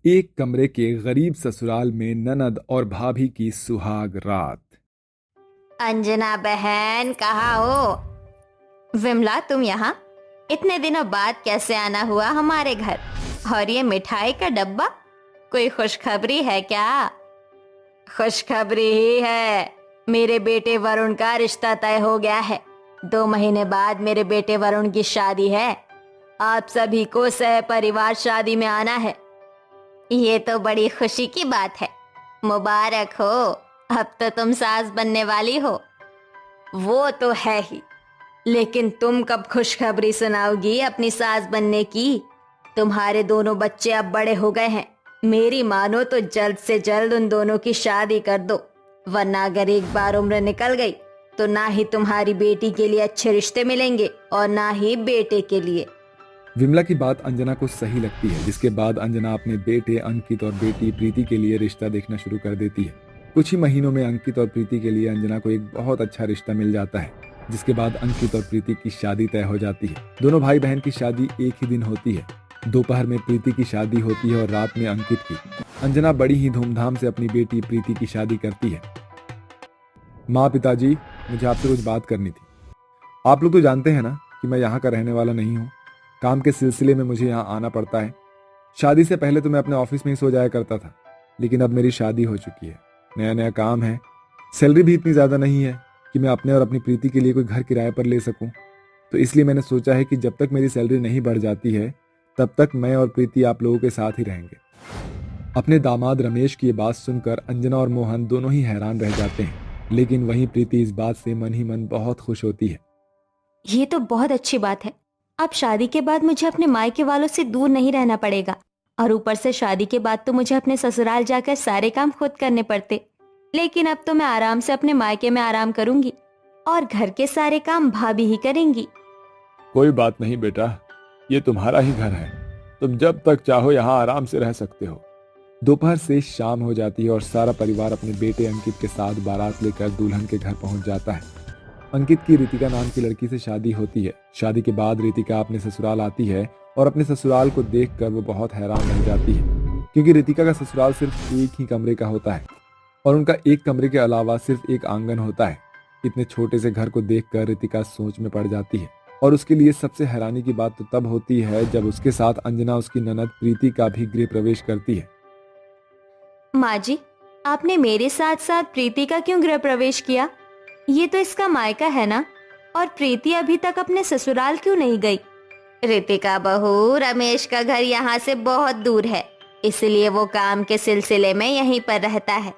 एक कमरे के गरीब ससुराल में ननद और भाभी की सुहाग रात। अंजना बहन कहाँ हो? विमला तुम यहाँ? इतने दिनों बाद कैसे आना हुआ हमारे घर? और ये मिठाई का डब्बा, कोई खुशखबरी है क्या? खुशखबरी ही है, मेरे बेटे वरुण का रिश्ता तय हो गया है। 2 महीने बाद मेरे बेटे वरुण की शादी है। आप सभी को सह परिवार शादी में आना है। ये तो बड़ी खुशी की बात है। मुबारक हो, अब तो तुम सास बनने वाली हो। वो तो है ही, लेकिन तुम कब खुशखबरी सुनाओगी अपनी सास बनने की? तुम्हारे दोनों बच्चे अब बड़े हो गए हैं। मेरी मानो तो जल्द से जल्द उन दोनों की शादी कर दो, वरना अगर एक बार उम्र निकल गई तो ना ही तुम्हारी बेटी के लिए अच्छे रिश्ते मिलेंगे और ना ही बेटे के लिए। विमला की बात अंजना को सही लगती है, जिसके बाद अंजना अपने बेटे अंकित और बेटी प्रीति के लिए रिश्ता देखना शुरू कर देती है। कुछ ही महीनों में अंकित और प्रीति के लिए अंजना को एक बहुत अच्छा रिश्ता मिल जाता है, जिसके बाद अंकित और प्रीति की शादी तय हो जाती है। दोनों भाई बहन की शादी एक ही दिन होती है। दोपहर में प्रीति की शादी होती है और रात में अंकित की। अंजना बड़ी ही धूमधाम से अपनी बेटी प्रीति की शादी करती है। माँ, पिताजी, मुझे आपसे कुछ बात करनी थी। आप लोग तो जानते हैं ना कि मैं यहाँ का रहने वाला नहीं हूँ। काम के सिलसिले में मुझे यहाँ आना पड़ता है। शादी से पहले तो मैं अपने ऑफिस में ही सो जाया करता था, लेकिन अब मेरी शादी हो चुकी है, नया नया काम है, सैलरी भी इतनी ज़्यादा नहीं है कि मैं अपने और अपनी प्रीति के लिए कोई घर किराए पर ले सकूं। तो इसलिए मैंने सोचा है कि जब तक मेरी सैलरी नहीं बढ़ जाती है तब तक मैं और प्रीति आप लोगों के साथ ही रहेंगे। अपने दामाद रमेश की ये बात सुनकर अंजना और मोहन दोनों ही हैरान रह जाते हैं, लेकिन वहीं प्रीति इस बात से मन ही मन बहुत खुश होती है। ये तो बहुत अच्छी बात है। अब शादी के बाद मुझे अपने मायके वालों से दूर नहीं रहना पड़ेगा, और ऊपर से शादी के बाद तो मुझे अपने ससुराल जाकर सारे काम खुद करने पड़ते। लेकिन अब तो मैं आराम से अपने मायके में आराम करूंगी और घर के सारे काम भाभी ही करेंगी। कोई बात नहीं बेटा, ये तुम्हारा ही घर है, तुम जब तक चाहो यहाँ आराम से रह सकते हो। दोपहर से शाम हो जाती है और सारा परिवार अपने बेटे अंकित के साथ बारात लेकर दुल्हन के घर पहुंच जाता है। अंकित की रितिका नाम की लड़की से शादी होती है। शादी के बाद रितिका अपने ससुराल आती है और अपने ससुराल को देखकर वो बहुत हैरान रह जाती है, क्योंकि रितिका का ससुराल सिर्फ एक ही कमरे का होता है और उनका एक कमरे के अलावा सिर्फ एक आंगन होता है। इतने छोटे से घर को देखकर रितिका सोच में पड़ जाती है, और उसके लिए सबसे हैरानी की बात तो तब होती है जब उसके साथ अंजना उसकी ननद प्रीति का भी गृह प्रवेश करती है। माँ जी, आपने मेरे साथ साथ प्रीति का क्यों गृह प्रवेश किया? ये तो इसका मायका है ना, और प्रीति अभी तक अपने ससुराल क्यों नहीं गई? रितिका बहू, रमेश का घर यहाँ से बहुत दूर है, इसलिए वो काम के सिलसिले में यहीं पर रहता है।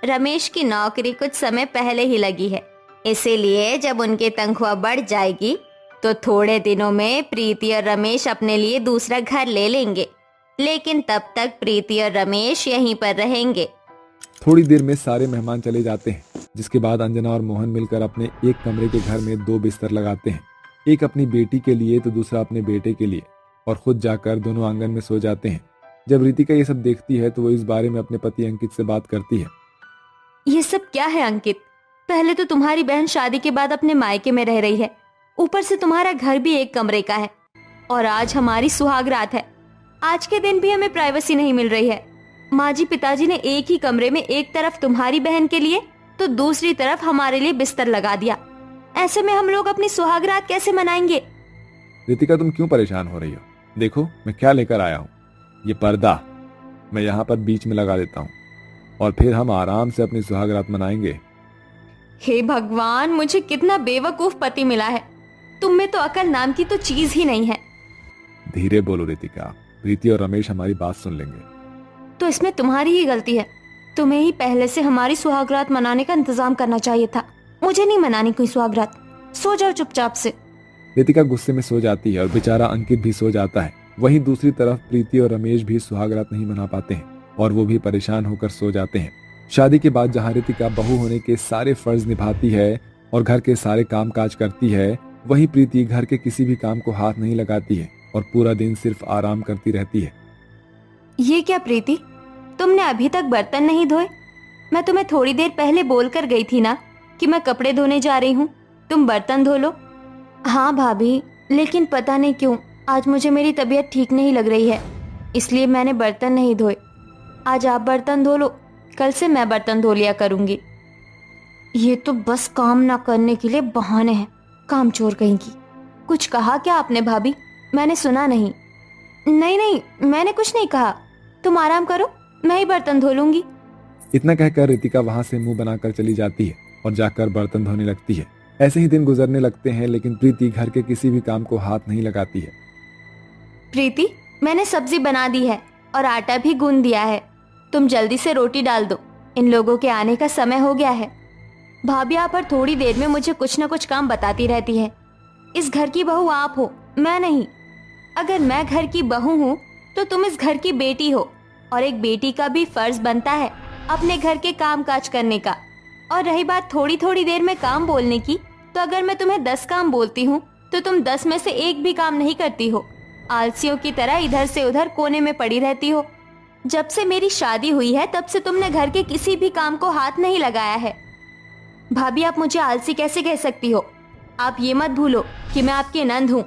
रमेश की नौकरी कुछ समय पहले ही लगी है, इसीलिए जब उनकी तनख्वाह बढ़ जाएगी तो थोड़े दिनों में प्रीति और रमेश अपने लिए दूसरा घर ले लेंगे, लेकिन तब तक प्रीति और रमेश यहीं पर रहेंगे। थोड़ी देर में सारे मेहमान चले जाते हैं, जिसके बाद अंजना और मोहन मिलकर अपने एक कमरे के घर में 2 बिस्तर लगाते हैं, एक अपनी बेटी के लिए तो दूसरा अपने बेटे के लिए, और खुद जाकर दोनों आंगन में सो जाते हैं। जब रितिका ये सब देखती है तो वो इस बारे में अपने पति अंकित से बात करती है। ये सब क्या है अंकित? पहले तो तुम्हारी बहन शादी के बाद अपने मायके में रह रही है, ऊपर से तुम्हारा घर भी एक कमरे का है, और आज हमारी सुहाग रात है। आज के दिन भी हमें प्राइवेसी नहीं मिल रही है। माँ जी, पिताजी ने एक ही कमरे में एक तरफ तुम्हारी बहन के लिए तो दूसरी तरफ हमारे लिए बिस्तर लगा दिया। ऐसे में हम लोग अपनी सुहाग रात कैसे मनाएंगे? रितिका, तुम क्यों परेशान हो रही हो? देखो मैं क्या लेकर आया हूँ, ये पर्दा मैं यहाँ पर बीच में लगा देता हूँ और फिर हम आराम से अपनी सुहाग रात मनाएंगे। हे भगवान, मुझे कितना बेवकूफ पति मिला है। तुम में तो अकल नाम की तो चीज ही नहीं है। धीरे बोलो रितिका, प्रीति और रमेश हमारी बात सुन लेंगे। तो इसमें तुम्हारी ही गलती है। तुम्हें ही पहले से हमारी सुहागरात मनाने का इंतजाम करना चाहिए था। मुझे नहीं मनानी कोई सुहागरात। सो जाओ चुपचाप से। रितिका गुस्से में सो जाती है और बेचारा अंकित भी सो जाता है। वहीं दूसरी तरफ प्रीति और रमेश भी सुहागरात नहीं मना पाते हैं और वो भी परेशान होकर सो जाते हैं। शादी के बाद जहाँ रितिका बहू होने के सारे फर्ज निभाती है और घर के सारे काम काज करती है, वहीं प्रीति घर के किसी भी काम को हाथ नहीं लगाती है और पूरा दिन सिर्फ आराम करती रहती है। ये क्या प्रीति, तुमने अभी तक बर्तन नहीं धोए? मैं तुम्हें थोड़ी देर पहले बोलकर गई थी ना कि मैं कपड़े धोने जा रही हूँ, तुम बर्तन धो लो। हाँ भाभी, लेकिन पता नहीं क्यों आज मुझे मेरी तबीयत ठीक नहीं लग रही है, इसलिए मैंने बर्तन नहीं धोए। आज आप बर्तन धो लो, कल से मैं बर्तन धो लिया करूंगी। ये तो बस काम ना करने के लिए बहाने हैं, कामचोर कहीं की। कुछ कहा क्या आपने भाभी? मैंने सुना नहीं। नहीं नहीं, मैंने कुछ नहीं कहा। तुम आराम करो, मैं ही बर्तन धो लूंगी। इतना कहकर रितिका वहां से मुंह बनाकर चली जाती है और जाकर बर्तन धोने लगती है। ऐसे ही दिन गुजरने लगते हैं, लेकिन प्रीति घर के किसी भी काम को हाथ नहीं लगाती है। प्रीति, मैंने सब्जी बना दी है और आटा भी गूंद दिया है। तुम जल्दी से रोटी डाल दो, इन लोगों के आने का समय हो गया है। भाभी आप हर थोड़ी देर में मुझे कुछ न कुछ काम बताती रहती है। इस घर की बहू आप हो, मैं नहीं। अगर मैं घर की बहू हूँ तो तुम इस घर की बेटी हो, और एक बेटी का भी फर्ज बनता है अपने घर के काम काज करने का। और रही बात थोड़ी थोड़ी देर में काम बोलने की, तो अगर मैं तुम्हें 10 काम बोलती हूँ तो तुम 10 में से एक भी काम नहीं करती हो। आलसियों की तरह इधर से उधर कोने में पड़ी रहती हो। जब से मेरी शादी हुई है तब से तुमने घर के किसी भी काम को हाथ नहीं लगाया है। भाभी आप मुझे आलसी कैसे कह सकती हो? आप ये मत भूलो कि मैं आपकी नंद हूँ।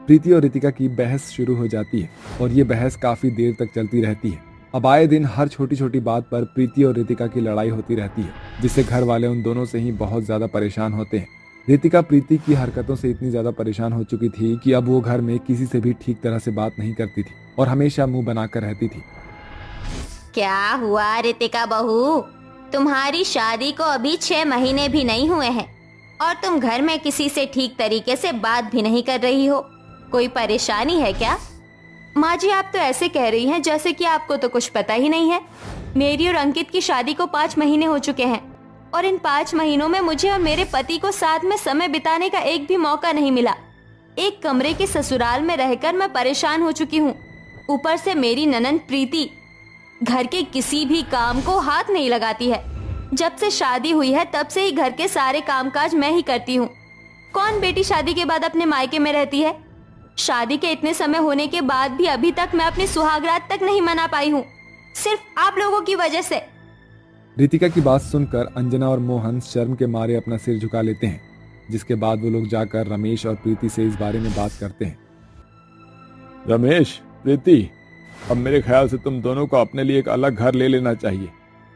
प्रीति और रितिका की बहस शुरू हो जाती है और ये बहस काफी देर तक चलती रहती है। अब आए दिन हर छोटी छोटी बात पर प्रीति और रितिका की लड़ाई होती रहती है, जिससे घर वाले उन दोनों से ही बहुत ज्यादा परेशान होते हैं। रितिका प्रीति की हरकतों से इतनी ज्यादा परेशान हो चुकी थी कि अब वो घर में किसी से भी ठीक तरह से बात नहीं करती थी और हमेशा मुंह बनाकर रहती थी। क्या हुआ रितिका बहू? तुम्हारी शादी को अभी 6 महीने भी नहीं हुए हैं और तुम घर में किसी से ठीक तरीके से बात भी नहीं कर रही हो। कोई परेशानी है क्या? माँ जी, आप तो ऐसे कह रही हैं जैसे कि आपको तो कुछ पता ही नहीं है। मेरी और अंकित की शादी को 5 महीने हो चुके हैं और इन 5 महीनों में मुझे और मेरे पति को साथ में समय बिताने का एक भी मौका नहीं मिला। एक कमरे के ससुराल में रहकर मैं परेशान हो चुकी हूँ। ऊपर से मेरी ननंद प्रीति घर के किसी भी काम को हाथ नहीं लगाती है। जब से शादी हुई है तब से ही घर के सारे कामकाज मैं ही करती हूँ। कौन बेटी शादी के बाद अपने मायके में रहती है? शादी के इतने समय होने के बाद भी अभी तक मैं अपनी सुहागरात तक नहीं मना पाई हूँ, सिर्फ आप लोगों की वजह से। रितिका की बात सुनकर अंजना और मोहन शर्म के मारे अपना सिर झुका लेते हैं, जिसके बाद वो लोग जाकर रमेश और प्रीति से इस बारे में बात करते हैं। रमेश, प्रीति, अब मेरे ख्याल से तुम दोनों को अपने लिए एक अलग घर ले लेना चाहिए।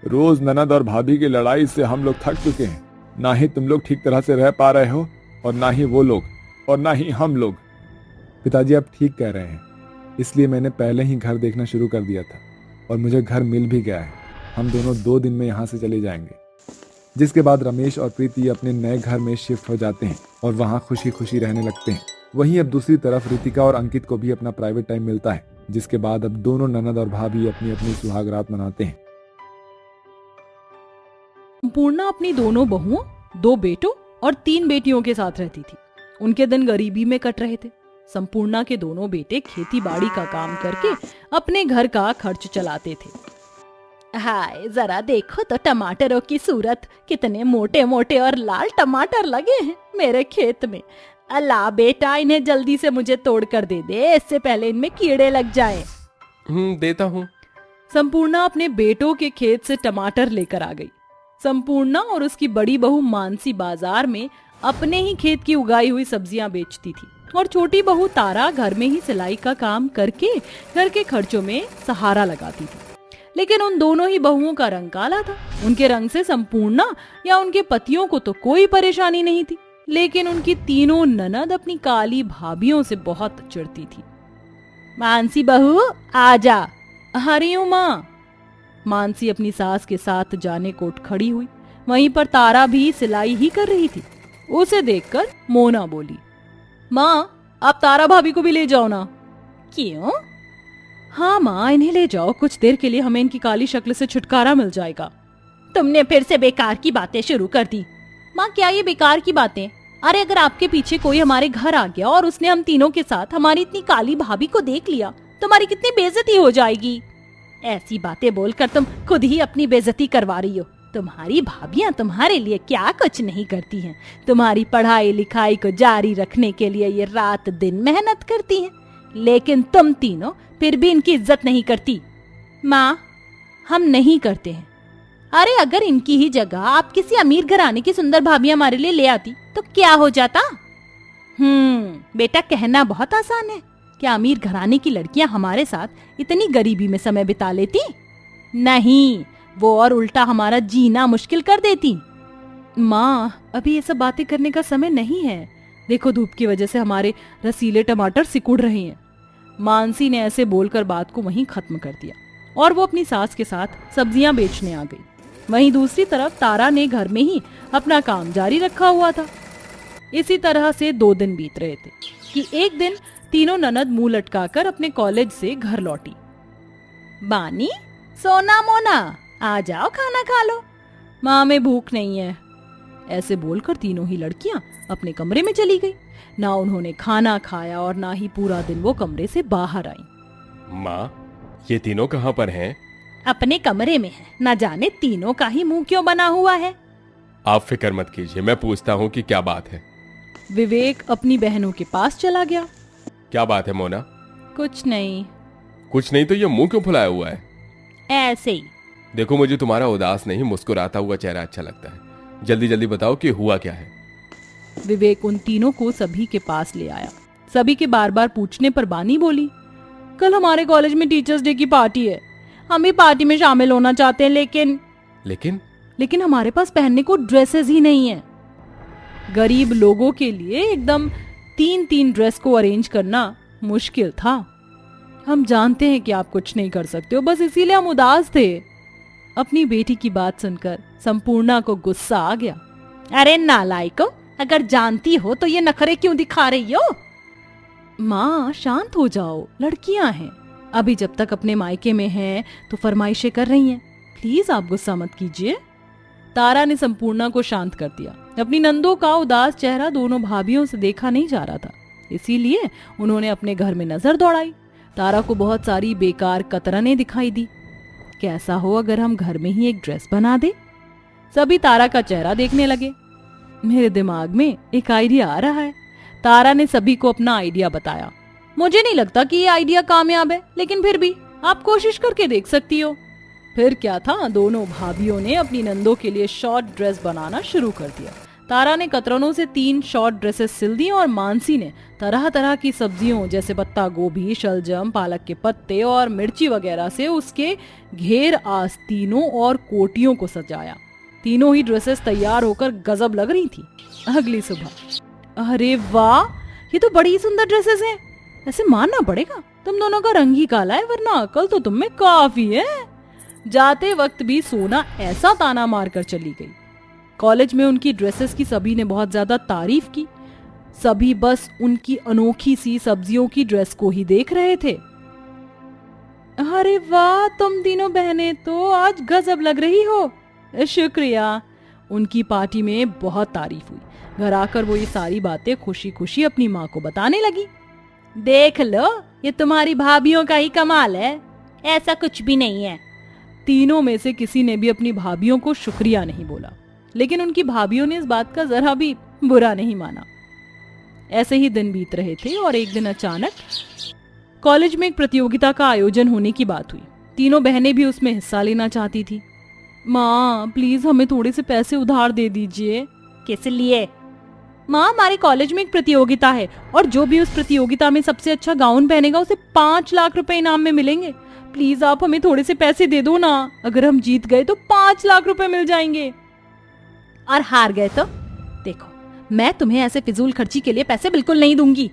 रोज ननद और भाभी की लड़ाई से हम लोग थक चुके हैं। ना ही तुम लोग ठीक तरह से रह पा रहे हो और ना ही वो लोग और ना ही हम लोग। पिताजी आप ठीक कह रहे हैं, इसलिए मैंने पहले ही घर देखना शुरू कर दिया था और मुझे घर मिल भी गया है। हम दोनों 2 दिन में यहाँ से चले जाएंगे। जिसके बाद रमेश और प्रीति अपने नए घर में शिफ्ट हो जाते हैं और वहाँ खुशी खुशी रहने लगते हैं। वहीं अब दूसरी तरफ रितिका और अंकित को भी अपना प्राइवेट टाइम मिलता है, जिसके बाद अब दोनों ननद और भाभी अपनी अपनी सुहागरात मनाते हैं। संपूर्णा अपनी दोनों बहुओं, 2 बेटों और 3 बेटियों के साथ रहती थी। उनके दिन गरीबी में कट रहे थे। संपूर्णा के दोनों बेटे खेती बाड़ी का काम करके अपने घर का खर्च चलाते थे। हाय, जरा देखो तो टमाटरों की सूरत, कितने मोटे मोटे और लाल टमाटर लगे हैं मेरे खेत में। अल्लाह बेटा, इन्हें जल्दी से मुझे तोड़ कर दे दे, इससे पहले इनमें कीड़े लग जाएं। देता हूँ। संपूर्णा अपने बेटों के खेत से टमाटर लेकर आ गई। संपूर्णा और उसकी बड़ी बहू मानसी बाजार में अपने ही खेत की उगाई हुई सब्जियां बेचती थी और छोटी बहू तारा घर में ही सिलाई का काम करके घर के खर्चों में सहारा लगाती थी। लेकिन उन दोनों ही बहुओं का रंग काला था। उनके रंग से संपूर्णा या उनके पतियों को तो कोई परेशानी नहीं थी, लेकिन उनकी तीनों ननद अपनी काली भाभियों से बहुत चिढ़ती थी। मानसी बहू आजा। हरी हूं माँ। मानसी अपनी सास के साथ जाने को उठ खड़ी हुई। वहीं पर तारा भी सिलाई ही कर रही थी। उसे देखकर मोना बोली, माँ आप तारा भाभी को भी ले जाओ ना। क्यों? हाँ माँ, इन्हें ले जाओ, कुछ देर के लिए हमें इनकी काली शक्ल से छुटकारा मिल जाएगा। तुमने फिर से बेकार की बातें शुरू कर दी। माँ क्या ये बेकार की बातें? अरे अगर आपके पीछे कोई हमारे घर आ गया और उसने हम तीनों के साथ हमारी इतनी काली भाभी को देख लिया तो हमारी कितनी बेइज्जती हो जाएगी। ऐसी बातें बोलकर तुम खुद ही अपनी बेइज्जती करवा रही हो। तुम्हारी भाभियां तुम्हारे लिए क्या कुछ नहीं करती हैं। तुम्हारी पढ़ाई लिखाई को जारी रखने के लिए ये रात दिन मेहनत करती हैं, लेकिन तुम तीनों फिर भी इनकी इज्जत नहीं करती। माँ हम नहीं करते हैं। अरे अगर इनकी ही जगह आप किसी अमीर घराने की सुंदर भाभी हमारे लिए ले आती तो क्या हो जाता? बेटा कहना बहुत आसान है। क्या अमीर घराने की लड़कियां हमारे साथ इतनी गरीबी में समय बिता लेती? नहीं, वो और उल्टा हमारा जीना मुश्किल कर देती। माँ, अभी ये सब बातें करने का समय नहीं है। देखो, धूप की वजह से हमारे रसीले टमाटर सिकुड़ रहे हैं। मानसी ने ऐसे बोलकर बात को वहीं खत्म कर दिया और वो अपनी सास के साथ सब्जियां बेचने आ गई। वहीं दूसरी तरफ तारा ने घर में ही अपना काम जारी रखा हुआ था। इसी तरह से 2 दिन बीत रहे थे कि एक दिन तीनों ननद मुंह लटकाकर अपने कॉलेज से घर लौटी। बानी, सोना मोना, आ जाओ खाना खा लो। माँ, में भूख नहीं है। ऐसे बोलकर तीनों ही लड़कियां अपने कमरे में चली गई। ना उन्होंने खाना खाया और ना ही पूरा दिन वो कमरे से बाहर आई। माँ, ये तीनों कहाँ पर हैं? अपने कमरे में है। ना जाने तीनों का ही मुंह क्यों बना हुआ है। आप फिक्र मत कीजिए, मैं पूछता हूँ कि क्या बात है। विवेक अपनी बहनों के पास चला गया। क्या बात है मोना? कुछ नहीं। कुछ नहीं तो ये मुंह क्यों फुलाया हुआ है? ऐसे ही। देखो, मुझे तुम्हारा उदास नहीं, मुस्कुराता हुआ चेहरा अच्छा लगता है। जल्दी जल्दी बताओ कि हुआ क्या है। विवेक उन तीनों को सभी के पास ले आया। सभी के बार बार पूछने पर बानी बोली, कल हमारे कॉलेज में टीचर्स डे की पार्टी है। हम भी पार्टी में शामिल होना चाहते हैं, लेकिन हमारे पास पहनने को ड्रेसेस ही नहीं है। गरीब लोगों के लिए एकदम 3-3 ड्रेस को अरेंज करना मुश्किल था। हम जानते हैं कि आप कुछ नहीं कर सकते हो, बस इसीलिए हम उदास थे। अपनी बेटी की बात सुनकर संपूर्णा को गुस्सा आ गया। अरे नालायको, अगर जानती हो तो ये नखरे क्यों दिखा रही हो? माँ, शांत हो जाओ, लड़कियां हैं। अभी जब तक अपने मायके में हैं तो फरमाइशें कर रही हैं। प्लीज आप गुस्सा मत कीजिए। तारा ने संपूर्णा को शांत कर दिया। अपनी नंदों का उदास चेहरा दोनों भाभियों से देखा नहीं जा रहा था, इसीलिए उन्होंने अपने घर में नजर दौड़ाई। तारा को बहुत सारी बेकार कतरनें दिखाई दी। कैसा हो अगर हम घर में ही एक ड्रेस बना दे? सभी तारा का चेहरा देखने लगे। मेरे दिमाग में एक आइडिया आ रहा है। तारा ने सभी को अपना आइडिया बताया। मुझे नहीं लगता कि ये आइडिया कामयाब है, लेकिन फिर भी आप कोशिश करके देख सकती हो। फिर क्या था, दोनों भाभियों ने अपनी नंदों के लिए शॉर्ट ड्रेस बनाना शुरू कर दिया। तारा ने कतरनों से 3 शॉर्ट ड्रेसेस सिल दी और मानसी ने तरह तरह की सब्जियों जैसे पत्ता गोभी, शलजम, पालक के पत्ते और मिर्ची वगैरह से उसके घेर आस्तीनों और कोटियों को सजाया। तीनों ही ड्रेसेस तैयार होकर गजब लग रही थी। अगली सुबह, अरे वाह, ये तो बड़ी सुंदर ड्रेसेस हैं। ऐसे मानना पड़ेगा तुम दोनों का रंग ही काला है, वरना अकल तो तुम में काफी है। जाते वक्त भी सोना ऐसा ताना मारकर चली गई। कॉलेज में उनकी ड्रेसेस की सभी ने बहुत ज्यादा तारीफ की। सभी बस उनकी अनोखी सी सब्जियों की ड्रेस को ही देख रहे थे। अरे वाह, तुम तीनों बहनें तो आज गजब लग रही हो। शुक्रिया। उनकी पार्टी में बहुत तारीफ हुई। घर आकर वो ये सारी बातें खुशी खुशी अपनी माँ को बताने लगी। देख लो, ये तुम्हारी भाभियों का ही कमाल है। ऐसा कुछ भी नहीं है। तीनों में से किसी ने भी अपनी भाभियों को शुक्रिया नहीं बोला, लेकिन उनकी भाभियों ने इस बात का जरा भी बुरा नहीं माना। ऐसे ही दिन बीत रहे थे और एक दिन अचानक कॉलेज में एक प्रतियोगिता का आयोजन होने की बात हुई। तीनों बहनें भी उसमें हिस्सा लेना चाहती थी। माँ, प्लीज हमें थोड़े से पैसे उधार दे दीजिए। किस लिए? माँ, हमारे कॉलेज में एक प्रतियोगिता है और जो भी उस प्रतियोगिता में सबसे अच्छा गाउन पहनेगा उसे 5 लाख रुपए इनाम में मिलेंगे। प्लीज आप हमें थोड़े से पैसे दे दो ना। अगर हम जीत गए तो 5 लाख रुपए मिल जाएंगे, और हार गए तो देखो, मैं तुम्हें ऐसे फिजूल खर्ची के लिए पैसे बिल्कुल नहीं दूंगी।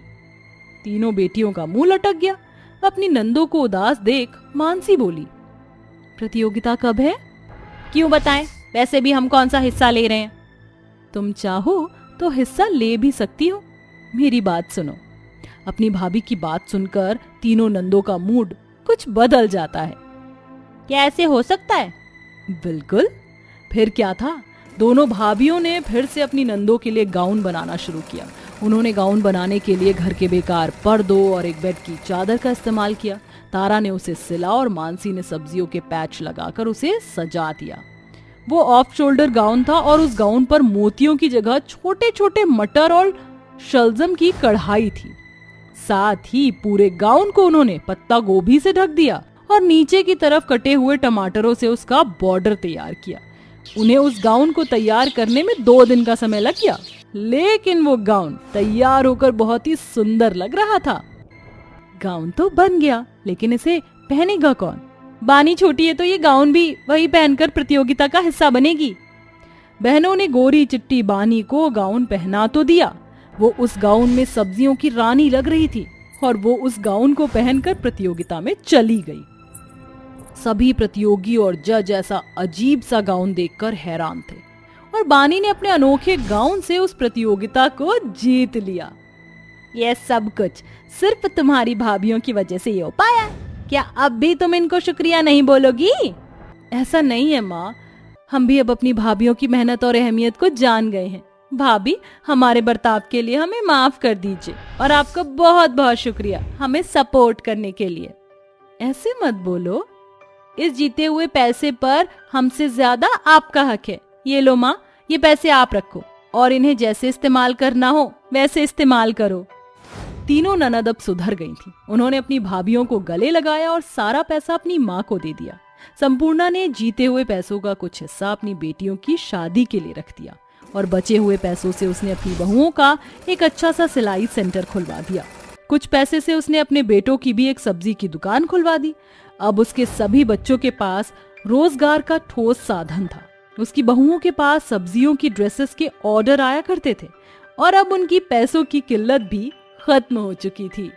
तीनों बेटियों का मुंह लटक गया। अपनी नंदों को उदास देख मानसी बोली, प्रतियोगिता कब है? क्यों बताएं, वैसे भी हम कौन सा हिस्सा ले रहे हैं। तुम चाहो तो हिस्सा ले भी सकती हो। मेरी बात सुनो। अपनी भाभी की बात सुनकर तीनों नंदों का मूड कुछ बदल जाता है। कैसे हो सकता है? बिल्कुल, फिर क्या था, दोनों भाभियों ने फिर से अपनी नंदों के लिए गाउन बनाना शुरू किया। उन्होंने गाउन बनाने के लिए घर के बेकार पर्दों और एक बेड की चादर का इस्तेमाल किया। तारा ने उसे सिला और मानसी ने सब्जियों के पैच लगाकर उसे सजा दिया। वो ऑफ शोल्डर गाउन था और उस गाउन पर मोतियों की जगह छोटे छोटे मटर और शलजम की कढ़ाई थी। साथ ही पूरे गाउन को उन्होंने पत्ता गोभी से ढक दिया और नीचे की तरफ कटे हुए टमाटरों से उसका बॉर्डर तैयार किया। उन्हें उस गाउन को तैयार करने में 2 दिन का समय लग गया, लेकिन वो गाउन तैयार होकर बहुत ही सुंदर लग रहा था। गाउन तो बन गया, लेकिन इसे पहनेगा कौन? बानी छोटी है तो ये गाउन भी वही पहनकर प्रतियोगिता का हिस्सा बनेगी। बहनों ने गोरी चिट्टी बानी को गाउन पहना तो दिया। वो उस गाउन में सब्जियों की रानी लग रही थी और वो उस गाउन को पहनकर प्रतियोगिता में चली गई। सभी प्रतियोगी और जज ऐसा अजीब सा गाउन देखकर हैरान थे और बानी ने अपने अनोखे गाउन से उस प्रतियोगिता को जीत लिया। यह सब कुछ सिर्फ तुम्हारी भाभियों की वजह से ये हो पाया। क्या अब भी तुम इनको शुक्रिया नहीं बोलोगी? ऐसा नहीं है माँ, हम भी अब अपनी भाभियों की मेहनत और अहमियत को जान गए हैं। भाभी, हमारे बर्ताव के लिए हमें माफ कर दीजिए और आपका बहुत बहुत शुक्रिया हमें सपोर्ट करने के लिए। ऐसे मत बोलो, इस जीते हुए पैसे पर हमसे ज्यादा आपका हक है। ये लो माँ, ये पैसे आप रखो और इन्हें जैसे इस्तेमाल करना हो वैसे इस्तेमाल करो। तीनों ननद अब सुधर गई थीं। उन्होंने अपनी भाभियों को गले लगाया और सारा पैसा अपनी माँ को दे दिया। संपूर्णा ने जीते हुए पैसों का कुछ हिस्सा अपनी बेटियों की शादी के लिए रख दिया और बचे हुए पैसों से उसने अपनी बहुओं का एक अच्छा सा सिलाई सेंटर खुलवा दिया। कुछ पैसे से उसने अपने बेटों की भी एक सब्जी की दुकान खुलवा दी। अब उसके सभी बच्चों के पास रोजगार का ठोस साधन था। उसकी बहुओं के पास सब्जियों की ड्रेसेस के ऑर्डर आया करते थे और अब उनकी पैसों की किल्लत भी खत्म हो चुकी थी।